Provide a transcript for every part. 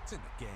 It's in the game.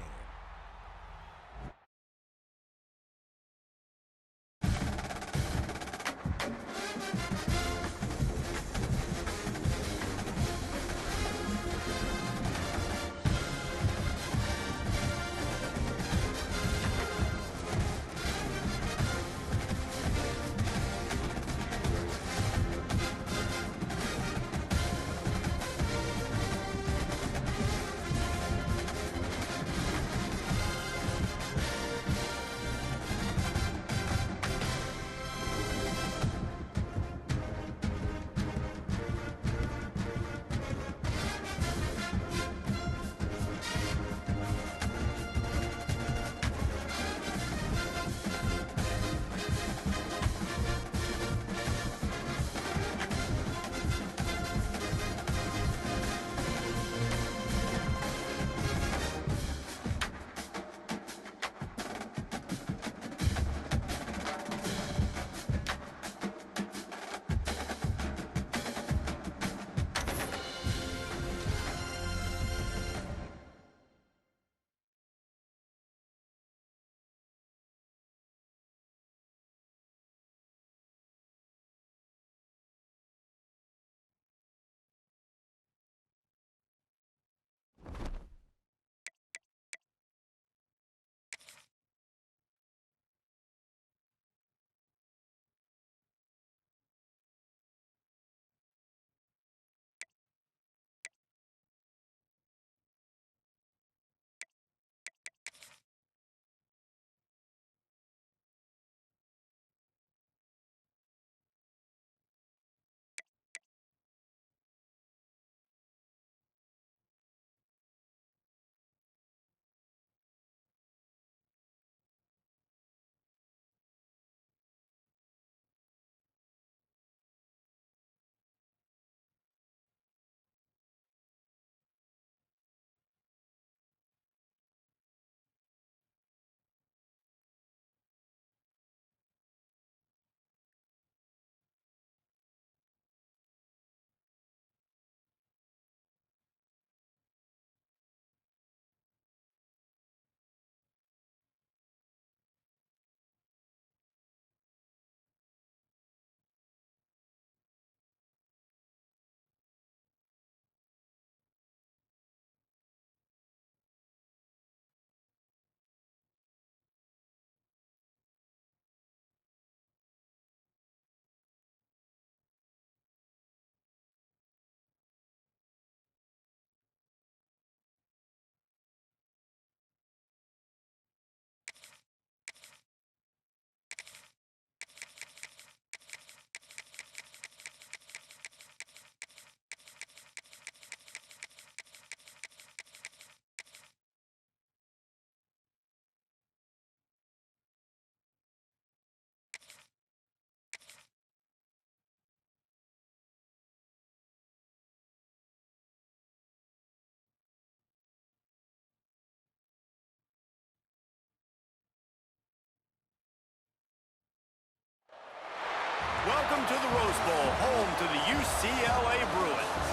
Welcome to the Rose Bowl, home to the UCLA Bruins.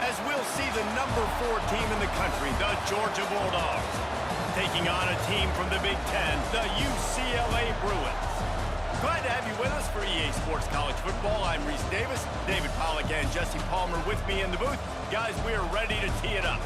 As we'll see the number 4 team in the country, the Georgia Bulldogs, taking on a team from the Big Ten, the UCLA Bruins. Glad to have you with us for EA Sports College Football. I'm Reese Davis, David Pollack and Jesse Palmer with me in the booth. Guys, we are ready to tee it up.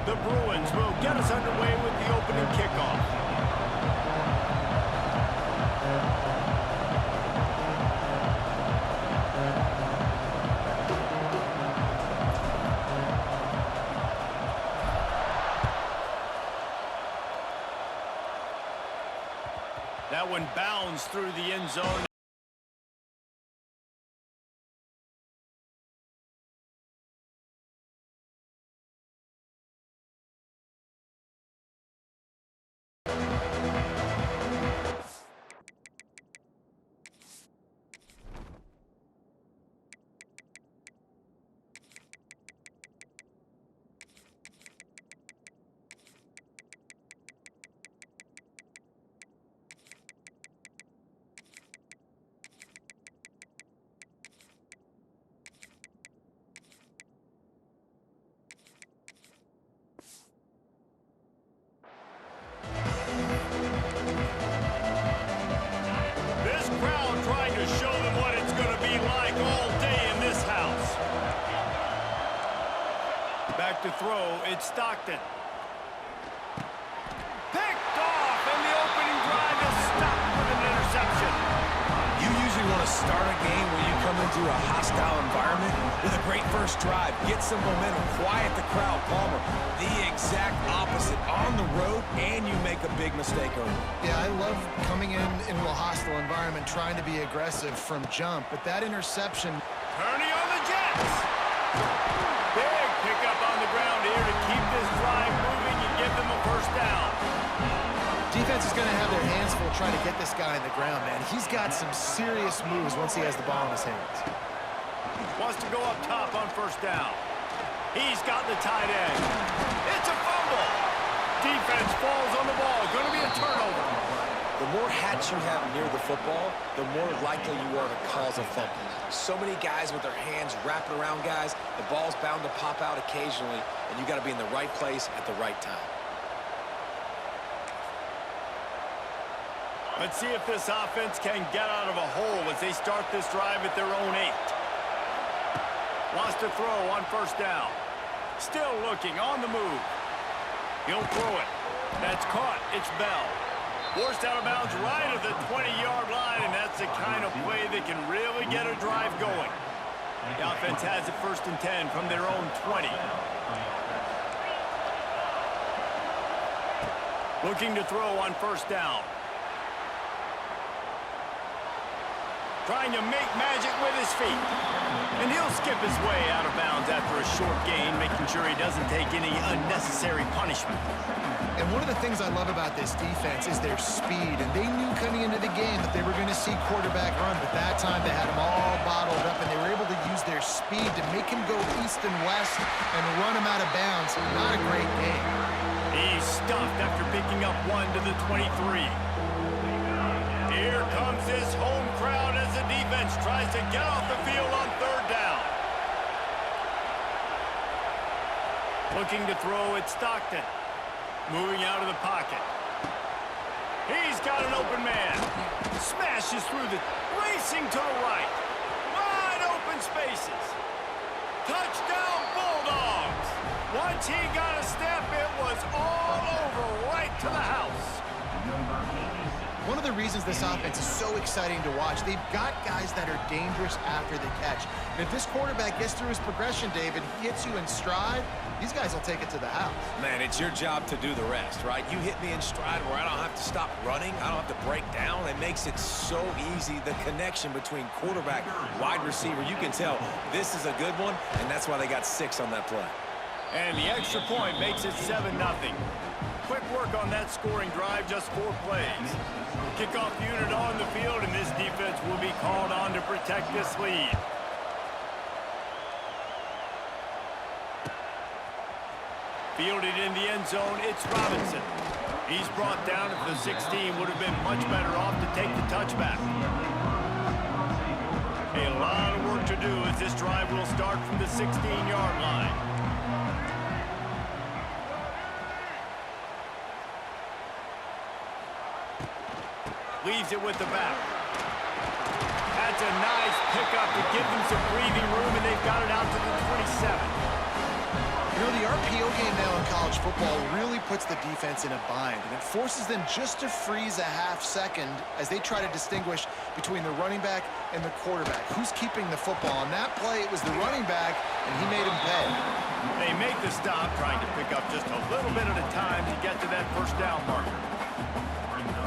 The Bruins will get us underway with the opening kickoff. That one bounds through the end zone. running all day in this house. Back to throw, it's Stockton. Picked off, and the opening drive is stopped with an interception. You usually want to start a game where you come into a hostile environment with a great first drive, get some momentum, quiet the crowd. Palmer, the exact opposite. On the road, and you make a big mistake over it. Yeah, I love coming into a hostile environment, trying to be aggressive from jump, but that interception... Turning on the Jets. Big pickup on the ground here to keep this drive moving and give them a first down. Defense is going to have their hands full trying to get this guy in the ground, man. He's got some serious moves once he has the ball in his hands. Wants to go up top on first down. He's got the tight end. It's a fumble. Defense falls on the ball. Going to be a turnover. The more hats you have near the football, the more likely you are to cause a fumble. So many guys with their hands wrapping around guys, the ball's bound to pop out occasionally, and you got to be in the right place at the right time. Let's see if this offense can get out of a hole as they start this drive at their own 8. Wants to throw on first down. Still looking, on the move. He'll throw it. That's caught. It's Bell. Forced out of bounds right at the 20-yard line, and that's the kind of play that can really get a drive going. The offense has it 1st and 10 from their own 20. Looking to throw on first down. Trying to make magic with his feet. And he'll skip his way out of bounds after a short gain, making sure he doesn't take any unnecessary punishment. And one of the things I love about this defense is their speed. And they knew coming into the game that they were going to see quarterback run, but that time they had him all bottled up, and they were able to use their speed to make him go east and west and run him out of bounds. Not a great game. He's stuffed after picking up 1 to the 23. Here comes this home crowd as the defense tries to get off the field on 3rd down. Looking to throw at Stockton. Moving out of the pocket. He's got an open man. Smashes through the... Racing to the right. Wide open spaces. Touchdown Bulldogs. Once he got a step, it was all over right to the house. One of the reasons this offense is so exciting to watch, they've got guys that are dangerous after the catch. And if this quarterback gets through his progression, David, he hits you in stride, these guys will take it to the house. Man, it's your job to do the rest, right? You hit me in stride where I don't have to stop running. I don't have to break down. It makes it so easy. The connection between quarterback, wide receiver, you can tell this is a good one, and that's why they got 6 on that play. And the extra point makes it 7-0. Quick work on that scoring drive, just 4 plays. Kickoff unit on the field, and this defense will be called on to protect this lead. Fielded in the end zone, it's Robinson. He's brought down at the 16, would have been much better off to take the touchback. A lot of work to do as this drive will start from the 16-yard line. Leaves it with the back. That's a nice pickup to give them some breathing room, and they've got it out to the 27. You know, the RPO game now in college football really puts the defense in a bind, and it forces them just to freeze a half second as they try to distinguish between the running back and the quarterback. Who's keeping the football? On that play, it was the running back, and he made him pay. They make the stop, trying to pick up just a little bit at a time to get to that first down marker.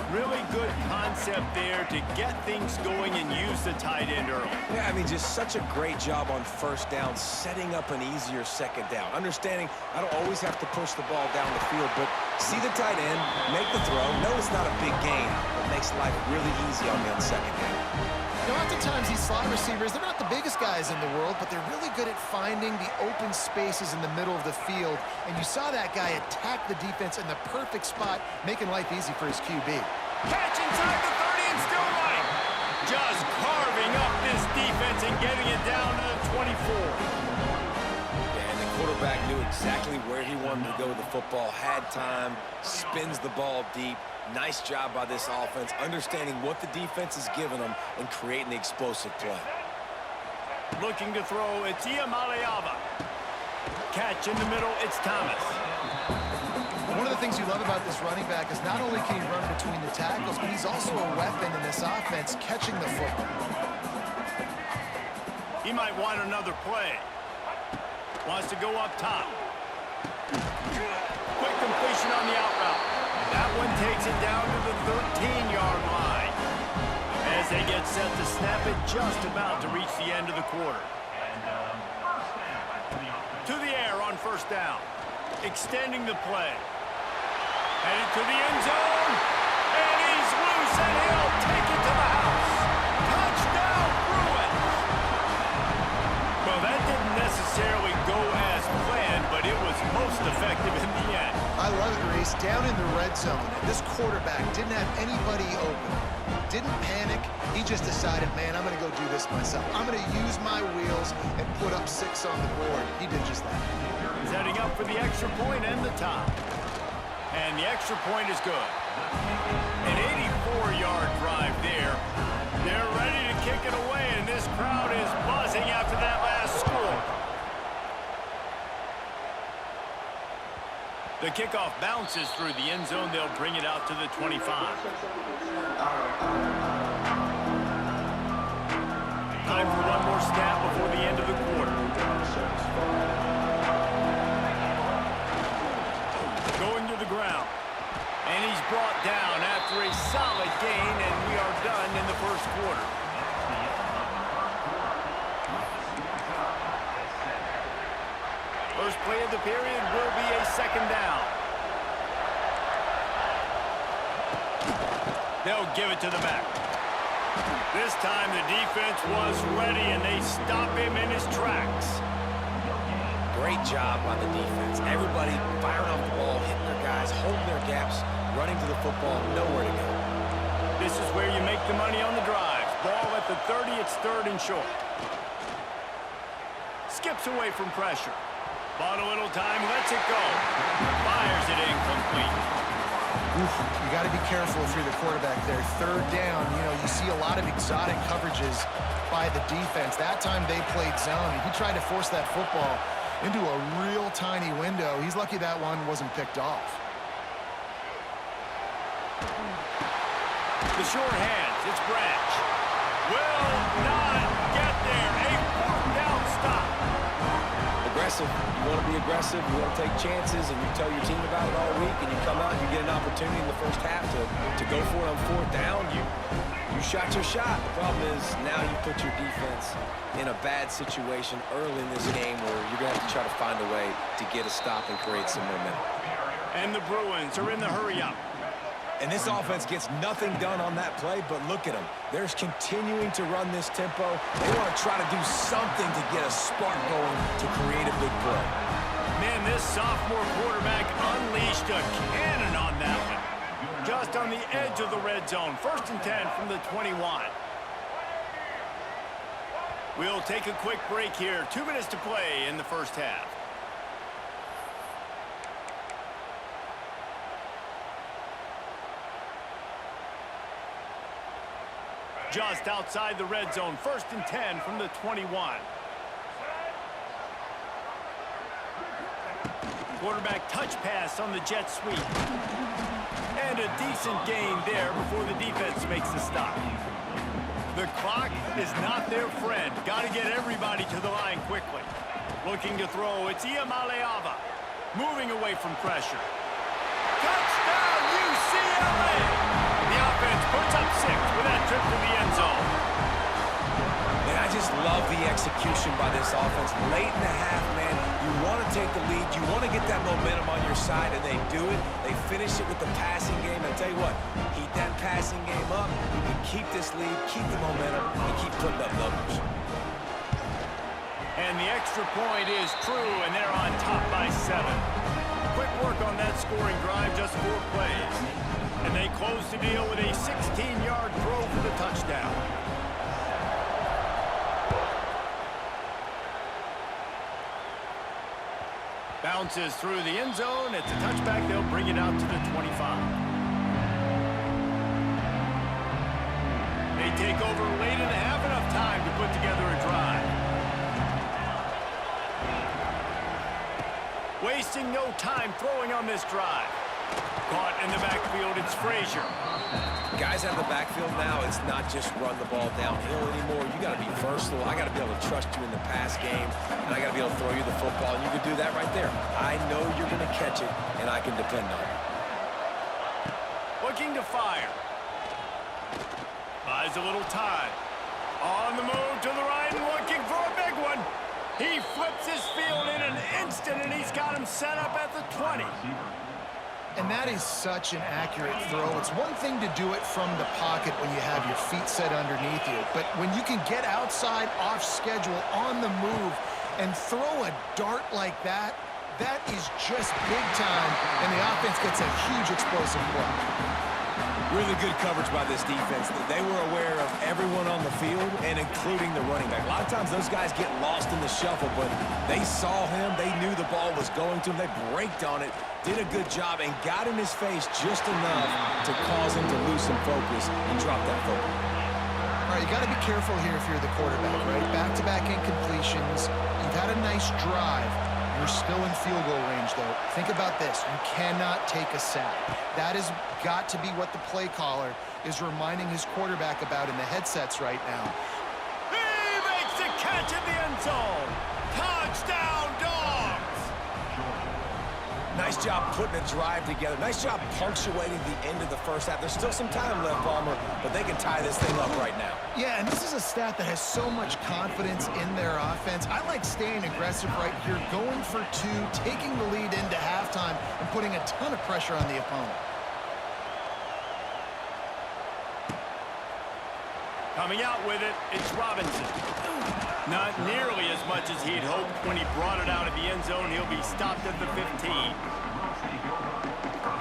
Really good concept there to get things going and use the tight end early. Yeah, I mean, just such a great job on first down, setting up an easier second down. Understanding I don't always have to push the ball down the field, but see the tight end, make the throw. No, it's not a big gain, but makes life really easy on me on second down. You know, oftentimes these slot receivers, they're not the biggest guys in the world, but they're really good at finding the open spaces in the middle of the field. And you saw that guy attack the defense in the perfect spot, making life easy for his QB. Catch inside the 30 and still right. Just carving up this defense and getting it down to the 24. Yeah, and the quarterback knew exactly where he wanted to go with the football, had time, spins the ball deep. Nice job by this offense, understanding what the defense is giving them and creating the explosive play. Looking to throw, it's Iamaleava. Catch in the middle, it's Thomas. One of the things you love about this running back is not only can he run between the tackles, but he's also a weapon in this offense catching the football. He might want another play. Wants to go up top. Quick completion on the out route. That one takes it down to the 13-yard line. As they get set to snap it, just about to reach the end of the quarter. To the air on first down. Extending the play. Headed to the end zone. And he's loose, and he'll take it to the house. Touchdown, Bruins! Well, that didn't necessarily go as planned, but it was most effective in the end. I love it, Reese. Down in the red zone, this quarterback didn't have anybody open. Didn't panic. He just decided, man, I'm going to go do this myself. I'm going to use my wheels and put up 6 on the board. He did just that. He's heading up for the extra point and the top. And the extra point is good. An 84-yard drive there. They're ready to kick it away, and this crowd is buzzing after that last score. The kickoff bounces through the end zone. They'll bring it out to the 25. Time for one more snap before the end of the quarter. Going to the ground. And he's brought down after a solid gain, and we are done in the first quarter. First play of the period will be a second down. They'll give it to the back. This time the defense was ready, and they stop him in his tracks. Great job by the defense. Everybody firing off the ball, hitting their guys, holding their gaps, running to the football, nowhere to go. This is where you make the money on the drives. Ball at the 30, it's 3rd and short. Skips away from pressure. Bought a little time, lets it go. Fires it incomplete. Oof, you got to be careful if you're the quarterback there. 3rd down, you know, you see a lot of exotic coverages by the defense. That time they played zone. He tried to force that football into a real tiny window. He's lucky that one wasn't picked off. The short hands, it's Branch. Will not get there. A 4th down stop. Aggressive. You want to be aggressive. You want to take chances, and you tell your team about it all week, and you come out and you get an opportunity in the first half to go for it on 4th down. You shot your shot. The problem is now you put your defense in a bad situation early in this game where you're going to have to try to find a way to get a stop and create some momentum. And the Bruins are in the hurry-up. And this offense gets nothing done on that play, but look at them. They're continuing to run this tempo. They want to try to do something to get a spark going to create a big play. Man, this sophomore quarterback unleashed a cannon on that one. Just on the edge of the red zone. 1st and 10 from the 21. We'll take a quick break here. 2 minutes to play in the first half. Just outside the red zone. 1st and 10 from the 21. Quarterback touch pass on the jet sweep. And a decent gain there before the defense makes the stop. The clock is not their friend. Got to get everybody to the line quickly. Looking to throw, it's Iamaleava. Moving away from pressure. Touchdown, UCLA! The offense puts up 6 with that trip to the end zone. And I just love the execution by this offense. Late in the half, man, you want to take the lead. You want to get that momentum on your side, and they do it. They finish it with the passing game. I tell you what, heat that passing game up. You can keep this lead, keep the momentum, and keep putting up numbers. And the extra point is true, and they're on top by 7. Quick work on that scoring drive, just 4 plays. And they close the deal with a 16-yard throw for the touchdown. Bounces through the end zone. It's a touchback. They'll bring it out to the 25. They take over late in the half. Enough time to put together a drive. Wasting no time throwing on this drive. Caught in the backfield, it's Frazier. Guys out of the backfield now, it's not just run the ball downhill anymore. You got to be versatile. I got to be able to trust you in the pass game, and I got to be able to throw you the football, and you can do that right there. I know you're going to catch it, and I can depend on it. Looking to fire. Buys a little time. On the move to the right and looking for a big one. He flips his field in an instant, and he's got him set up at the 20. And that is such an accurate throw. It's one thing to do it from the pocket when you have your feet set underneath you, but when you can get outside, off schedule, on the move, and throw a dart like that, that is just big time, and the offense gets a huge explosive play. Really good coverage by this defense. They were aware of everyone on the field, and including the running back. A lot of times those guys get lost in the shuffle, but they saw him. They knew the ball was going to him. They braked on it, did a good job, and got in his face just enough to cause him to lose some focus and drop that football. All right, you got to be careful here if you're the quarterback, right? Back-to-back incompletions. You've had a nice drive. You're still in field goal range, though. Think about this. You cannot take a sack. That has got to be what the play caller is reminding his quarterback about in the headsets right now. He makes the catch in the end zone. Touchdown, Dogs! Nice job putting a drive together. Nice job punctuating the end of the first half. There's still some time left, Palmer, but they can tie this thing up right now. Yeah, and this is a staff that has so much confidence in their offense. I like staying aggressive right here, going for two, taking the lead into halftime, and putting a ton of pressure on the opponent. Coming out with it, it's Robinson. Not nearly as much as he'd hoped when he brought it out of the end zone. He'll be stopped at the 15.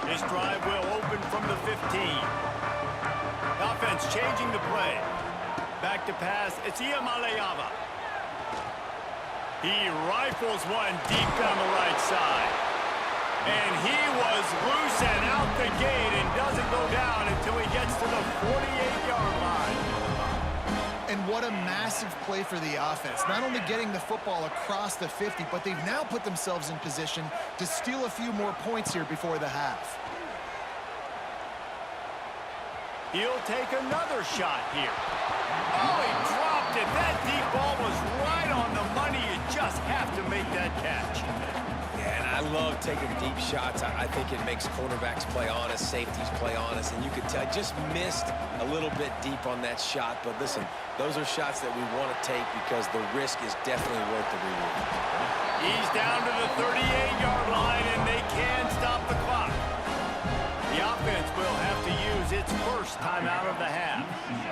This drive will open from the 15. Offense changing the play. Back to pass, it's Iamaleava. He rifles one deep down the right side. And he was loose and out the gate and doesn't go down until he gets to the 48-yard line. And what a massive play for the offense. Not only getting the football across the 50, but they've now put themselves in position to steal a few more points here before the half. He'll take another shot here. Oh, he dropped it. That deep ball was right on the money. You just have to make that catch. Yeah, and I love taking deep shots. I think it makes quarterbacks play honest, safeties play honest, and you could tell I just missed a little bit deep on that shot. But listen, those are shots that we want to take because the risk is definitely worth the reward. He's down to the 38-yard line, and they can stop the clock. The offense will have to use its first timeout of the half.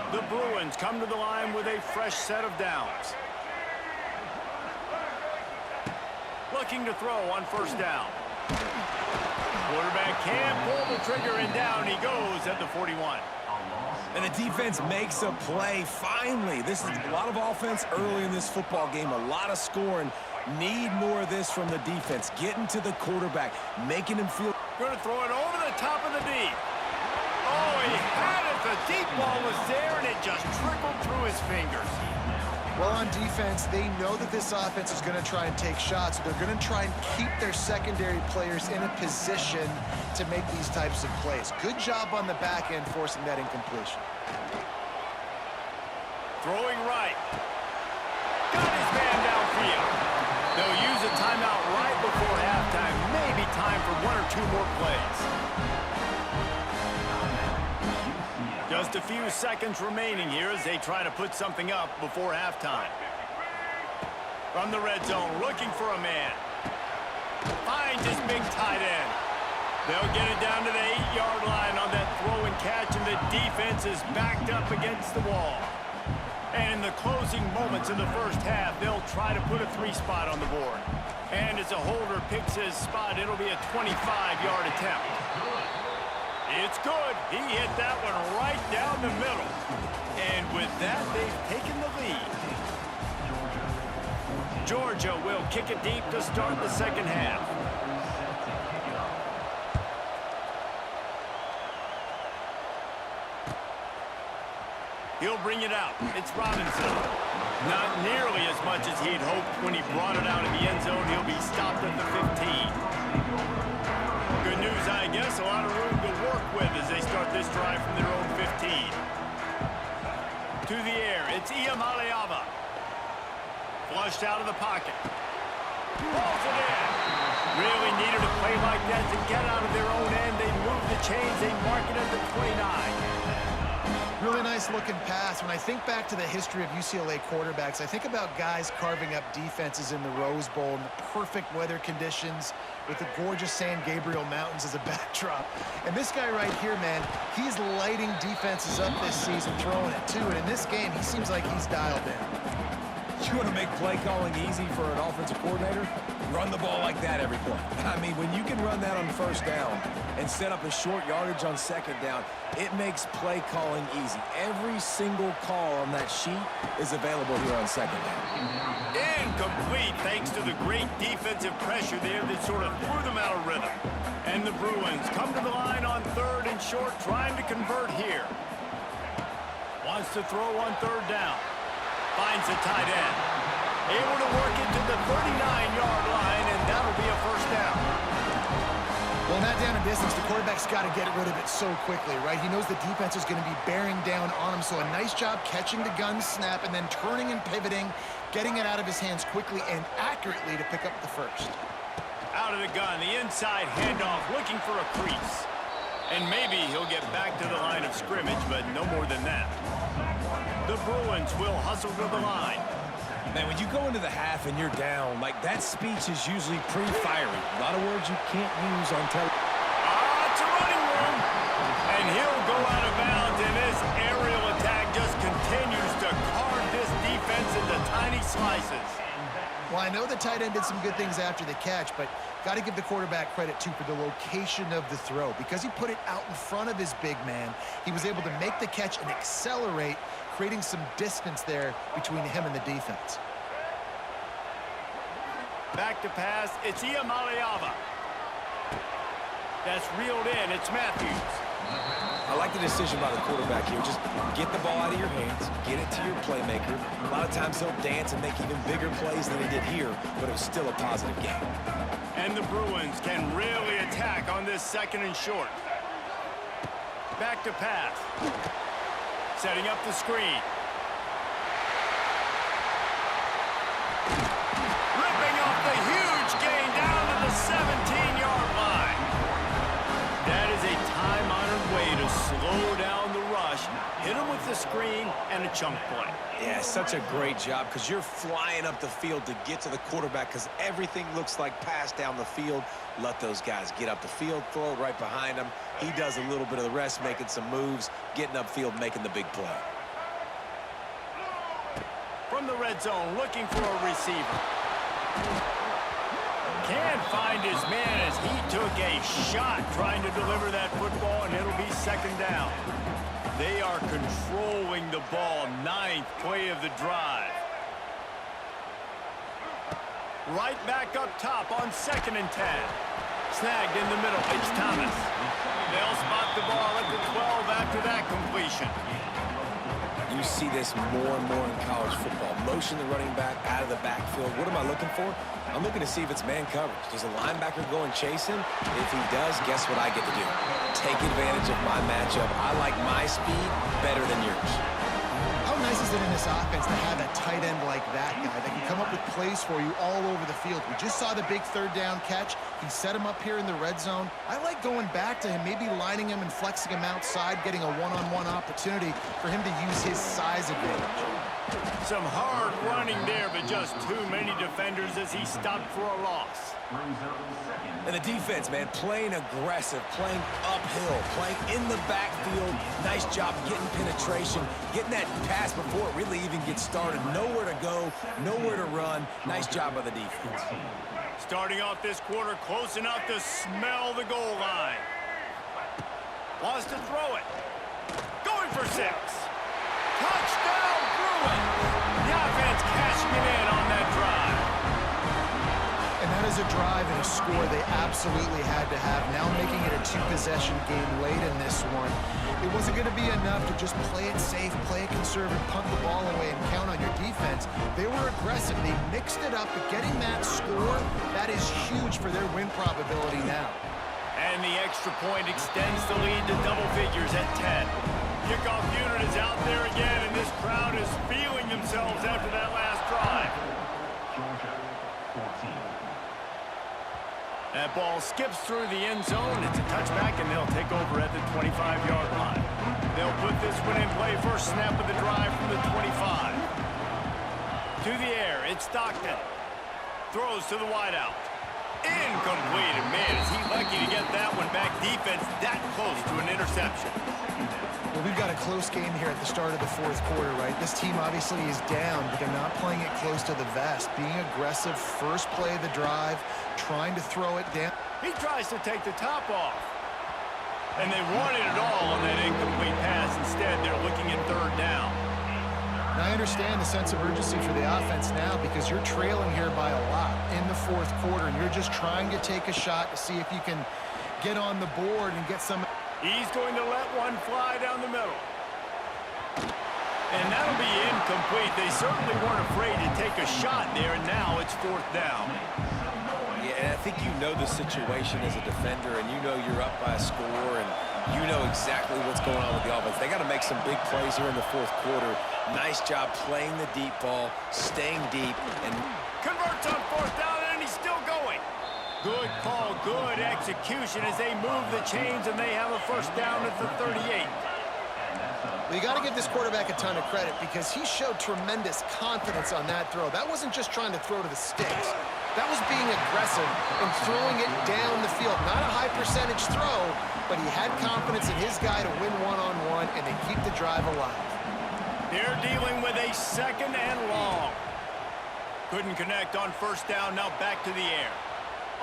The Bruins come to the line with a fresh set of downs. Looking to throw on first down. Quarterback can't pull the trigger, and down he goes at the 41. And the defense makes a play, finally. This is a lot of offense early in this football game, a lot of scoring. Need more of this from the defense. Getting to the quarterback, making him feel... Going to throw it over the top of the deep. Oh, he had it. The deep ball was there, and it just trickled through his fingers. Well, on defense, they know that this offense is going to try and take shots. They're going to try and keep their secondary players in a position to make these types of plays. Good job on the back end forcing that incompletion. Throwing right. Got his man downfield. They'll use a timeout right before halftime. Maybe time for one or two more plays. Just a few seconds remaining here as they try to put something up before halftime. From the red zone, looking for a man. Finds his big tight end. They'll get it down to the 8-yard line on that throw and catch, and the defense is backed up against the wall. And in the closing moments of the first half, they'll try to put a 3-spot on the board. And as a holder picks his spot, it'll be a 25-yard attempt. It's good. He hit that one right down the middle. And with that, they've taken the lead. Georgia will kick it deep to start the second half. He'll bring it out. It's Robinson. Not nearly as much as he'd hoped when he brought it out of the end zone. He'll be stopped at the 15. Good news, I guess. A lot of room to work with as they start this drive from their own 15. To the air, it's Iamaleava. Flushed out of the pocket. Balls it in. Really needed a play like that to get out of their own end. They move the chains. They mark it at the 29. Really nice looking pass. When I think back to the history of UCLA quarterbacks, I think about guys carving up defenses in the Rose Bowl in the perfect weather conditions with the gorgeous San Gabriel Mountains as a backdrop. And this guy right here, man, he's lighting defenses up this season, throwing it too. And in this game, he seems like he's dialed in. You want to make play calling easy for an offensive coordinator? Run the ball like that every play. I mean, when you can run that on first down and set up a short yardage on second down, it makes play calling easy. Every single call on that sheet is available here on second down. Incomplete thanks to the great defensive pressure there that sort of threw them out of rhythm. And the Bruins come to the line on third and short, trying to convert here. Wants to throw on third down. Finds the tight end. Able to work it to the 39-yard line, and that'll be a first down. Well, in that down and distance, the quarterback's got to get rid of it so quickly, right? He knows the defense is going to be bearing down on him, so a nice job catching the gun snap and then turning and pivoting, getting it out of his hands quickly and accurately to pick up the first. Out of the gun, the inside handoff, looking for a crease. And maybe he'll get back to the line of scrimmage, but no more than that. The Bruins will hustle to the line. Man, when you go into the half and you're down, like that speech is usually pre-fiery. A lot of words you can't use on television. It's a running room. And he'll go out of bounds, and this aerial attack just continues to carve this defense into tiny slices. Well, I know the tight end did some good things after the catch, but got to give the quarterback credit, too, for the location of the throw. Because he put it out in front of his big man, he was able to make the catch and accelerate, creating some distance there between him and the defense. Back to pass, it's Iamaleava. That's reeled in, it's Matthews. I like the decision by the quarterback here. Just get the ball out of your hands, get it to your playmaker. A lot of times he'll dance and make even bigger plays than he did here, but it was still a positive game. And the Bruins can really attack on this second and short. Back to pass. Setting up the screen. Ripping off the huge gain down to the 17-yard line. That is a time-honored way to slow down the rush, hit him with the screen, and a chunk play. Yeah, such a great job because you're flying up the field to get to the quarterback because everything looks like pass down the field. Let those guys get up the field, throw it right behind him. He does a little bit of the rest, making some moves, getting upfield, making the big play. From the red zone, looking for a receiver. Can't find his man as he took a shot trying to deliver that football, and it'll be second down. They are controlling the ball, ninth play of the drive. Right back up top on 2nd and 10. Snagged in the middle, it's Thomas. They'll spot the ball at the 12 after that completion. You see this more and more in college football. Motion the running back out of the backfield. What am I looking for? I'm looking to see if it's man coverage. Does a linebacker go and chase him? If he does, guess what I get to do? Take advantage of my matchup. I like my speed better than yours. How nice is it in this offense to have a tight end like that guy that can come up with plays for you all over the field? We just saw the big third down catch. He set him up here in the red zone. I like going back to him, maybe lining him and flexing him outside, getting a one-on-one opportunity for him to use his size advantage. Some hard running there, but just too many defenders as he stopped for a loss. And the defense, man, playing aggressive, playing uphill, playing in the backfield. Nice job getting penetration, getting that pass before it really even gets started. Nowhere to go, nowhere to run. Nice job by the defense. Starting off this quarter close enough to smell the goal line. Wants to throw it. Going for 6. Touchdown, Bruins! The offense cashing it in on that drive. And that is a drive and a score they absolutely had to have. Now making it a two-possession game late in this one. It wasn't going to be enough to just play it safe, play it conservative, punt the ball away, and count on your defense. They were aggressive. They mixed it up, but getting that score, that is huge for their win probability now. And the extra point extends the lead to double figures at 10. Kickoff unit is out there again, and this crowd is feeling themselves after that last drive. That ball skips through the end zone. It's a touchback, and they'll take over at the 25-yard line. They'll put this one in play. First snap of the drive from the 25. To the air, it's Stockton. Throws to the wideout. Incomplete, and man, is he lucky to get that one back. Defense that close to an interception. Well, we've got a close game here at the start of the fourth quarter, right? This team obviously is down, but they're not playing it close to the vest. Being aggressive, first play of the drive, trying to throw it down. He tries to take the top off. And they wanted it all on that incomplete pass. Instead, they're looking at third down. Now, I understand the sense of urgency for the offense now because you're trailing here by a lot in the fourth quarter, and you're just trying to take a shot to see if you can get on the board and get some. He's going to let one fly down the middle. And that'll be incomplete. They certainly weren't afraid to take a shot there, and now it's fourth down. Yeah, and I think you know the situation as a defender, and you know you're up by a score, and you know exactly what's going on with the offense. They got to make some big plays here in the fourth quarter. Nice job playing the deep ball, staying deep, and converts on fourth down, and he's still going. Good call, good execution as they move the chains, and they have a first down at the 38. Well, you got to give this quarterback a ton of credit because he showed tremendous confidence on that throw. That wasn't just trying to throw to the sticks. That was being aggressive and throwing it down the field. Not a high percentage throw, but he had confidence in his guy to win one-on-one, and they keep the drive alive. They're dealing with a second and long. Couldn't connect on first down, now back to the air.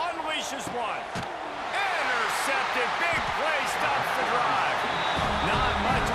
Unleashes one. Intercepted. Big play stops the drive. Not much